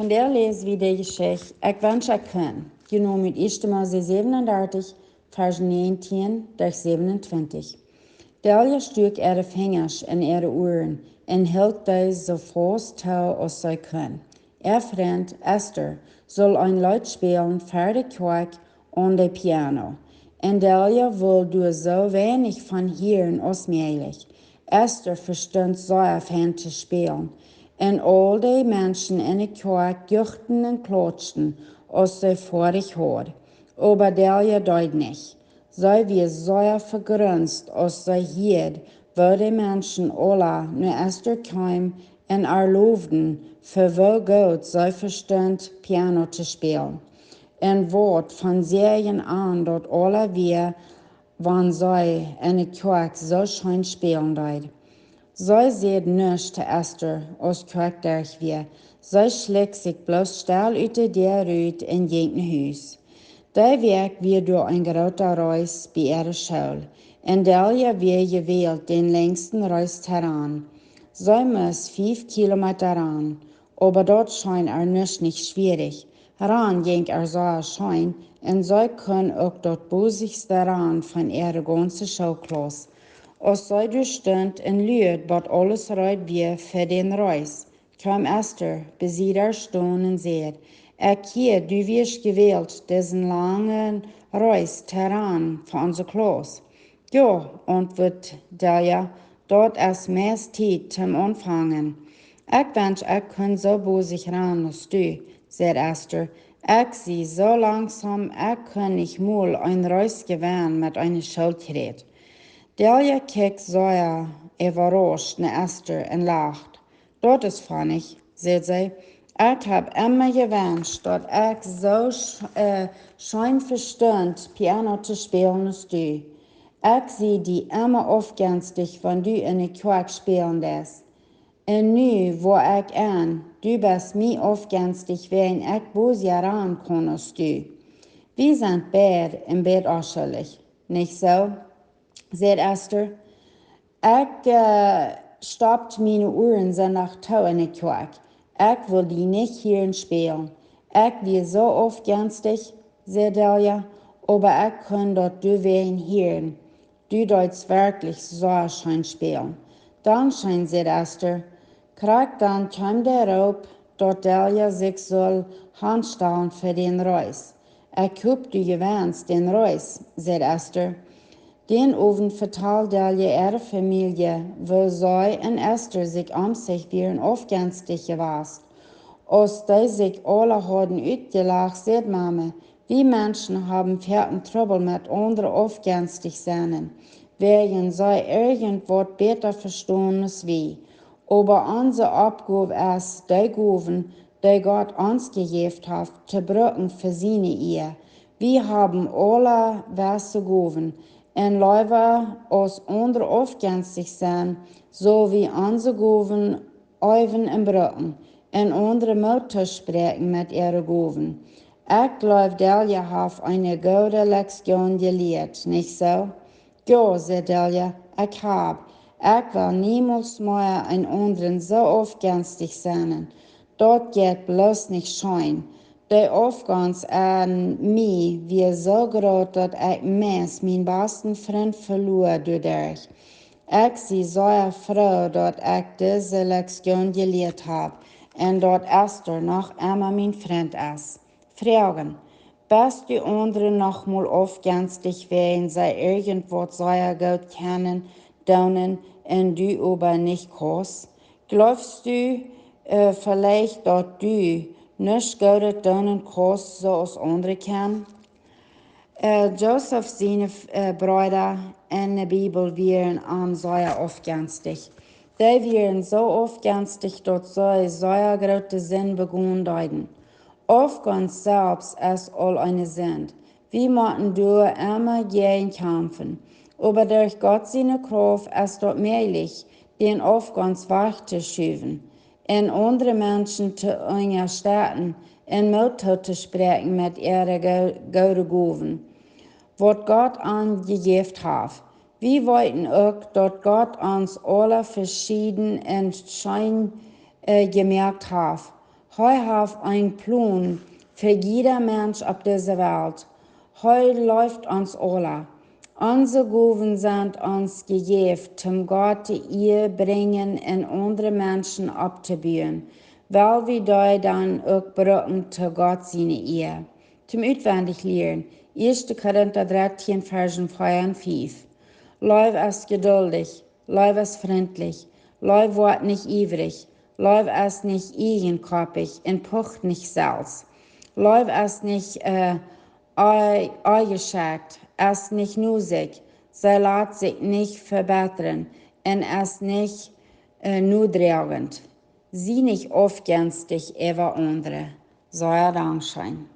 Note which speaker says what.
Speaker 1: Von der lesen wir die Geschichte, ich wünsche ich kann, genommen mit 1. Mose 37, Vers 19 durch 27. Delia stuk ihre Fingers in ihre Ohren und hielt die so fest touw als sie können. Ihr Freund Esther soll ein Lied spielen für die Kirche und die Piano. Und Delia will du so wenig von hören als möglich. Esther verstand sehr fein zu spielen. Und all die Menschen in der Kirche juchten und klatschten, als sie vor dich hört. Aber Delia deut nicht. Sie wir sehr vergrunzt, als sie hielt, wo die Menschen alle nur Esther kam und erlobten, für wo gut sie verstand, Piano zu spielen. Und Wort von Serien an, dort alle wir, wann sie in der Kirche so schön spielen dort. Sie sieht nicht zu Esther, als charakterisch wir. Sie schlägt sich bloß still uit der Rüt in jeden Haus. Der Weg wird durch ein großer Reis bei ihrer Schule. Und Delia wird gewählt den längsten Reis heran. Sie muss 5 Kilometer ran, aber dort scheint nicht schwierig. Heran ging sehr schön, und sie können auch dort busigste ran von ihrer ganzen Schulklasse. Als sie durchstund und lüd, wat alles reit wir für den Reis, kam Esther, besieht stehen und seht, hier, du wirst gewählt, diesen langen Reis heran für unsere Klasse. Ja, antwortet Delia, dort ist mehr Zeit zum Anfangen. Ich wünsch, ich kann so busig ran als du, sagt Esther. Ich sehe so langsam, ich kann nicht mal ein Reis gewähren mit einem Schulgerät. Delia kijkt sehr überrascht nach Esther und lacht. Das ist funny, sagt sie. Ich hab immer gewünscht, dass ich so schön verstand, Piano zu spielen als du. Ich sehe die immer aufgänstig, wenn du in der Kirche spielen lässt. Und nu, wo ich an, du bist mir aufgänstig, wenn ich bloß ran kann als du. Wir sind beide im Bett anschuldig, nicht so? Sagt Esther. Ich stoppt meine Ohren so nach Tau in der Kirche. Ich will die nicht hier spielen. Ich will so oft ganstig, sagt Delia, aber ich kann dort du wen hören. Du deutst wirklich so schön spielen. Dankeschön, sagt Esther. Krieg dann kam der Raub, dort Delia sich soll handstellen für den Reis. Ich hab du gewünscht, den Reis, sagt Esther. Den Abend verteilt Delia ihre Familie, wo sie und Esther sich sich wären aufgänstig gewesen. Als die sich alle hadden uitgelacht, sagt Mama, wir Menschen haben vierten Trouble mit anderen aufgänstig sein, wegen sie irgendwas besser verstehen als wir. Aber unsere Abgabe ist, die Gaben, die Gott uns gegeben hat, zu brauchen für seine Ehe. Wir haben alle weiße Gaben, und lieber als andere aufgänstig sein, so wie unsere Gaben Euven und brauchen, und andere Mutter sprechen mit ihren Gaben. Ich glaube, Delia hat eine gute Lektion gelehrt, nicht so? Ja, sagt Delia, ich hab. Ich will niemals mehr einen anderen so aufgänstig sein. Dort geht bloß nicht schön. Die Aufgangs an mich wie so groß, dass ich meist meinen besten Freund verlor dadurch. Ich bin sehr froh, dass ich diese Lektion gelehrt habe und dass Esther noch immer mein Freund ist. Fragen. Bist du anderen noch mal aufgänstig, wenn sie irgendwas sehr gut kennen, daunen und du aber nicht kannst? Glaubst du vielleicht, dass du nicht gut daunen kannst, so als andere kennen? Joseph seine Brüder in der Bibel wären sehr aufgänstig. Die wären so aufgänstig, dass sie sehr große Sinn begonnen deuten. Aufgans selbst ist all eine Sinn. Wir müssen durch immer gegen kämpfen. Aber durch Gott seine Kraft ist dort möglich, den Aufgans wegzuschieben, und andere Menschen zu unterstützen, in Mut zu sprechen mit ihren guten Gaben, was Gott angegeben hat. Wir wollten auch, dass Gott uns alle verschieden und schön gemerkt hat. Heu hat ein Plan für jeder Mensch auf dieser Welt. Heu läuft uns alle. Unsere Gaben sind uns gegeben, zum Gott die Ehe bringen und andere Menschen abzubauen, weil wir da dann auch brauchen zu Gott seine Ehe. Zum Utwendig lernen, 1. Korinther 13, Versen 4 und 5. Leib ist geduldig, Leib ist freundlich, Leib wird nicht ivrig, Leib ist nicht eigenkoppig und pocht nicht selbst. Leib ist nicht eingeschickt, ist nicht nusig, sie lässt sich nicht verbessern und ist nicht nudrigend. Sie nicht aufgänstig über andere. Sei Dank sein.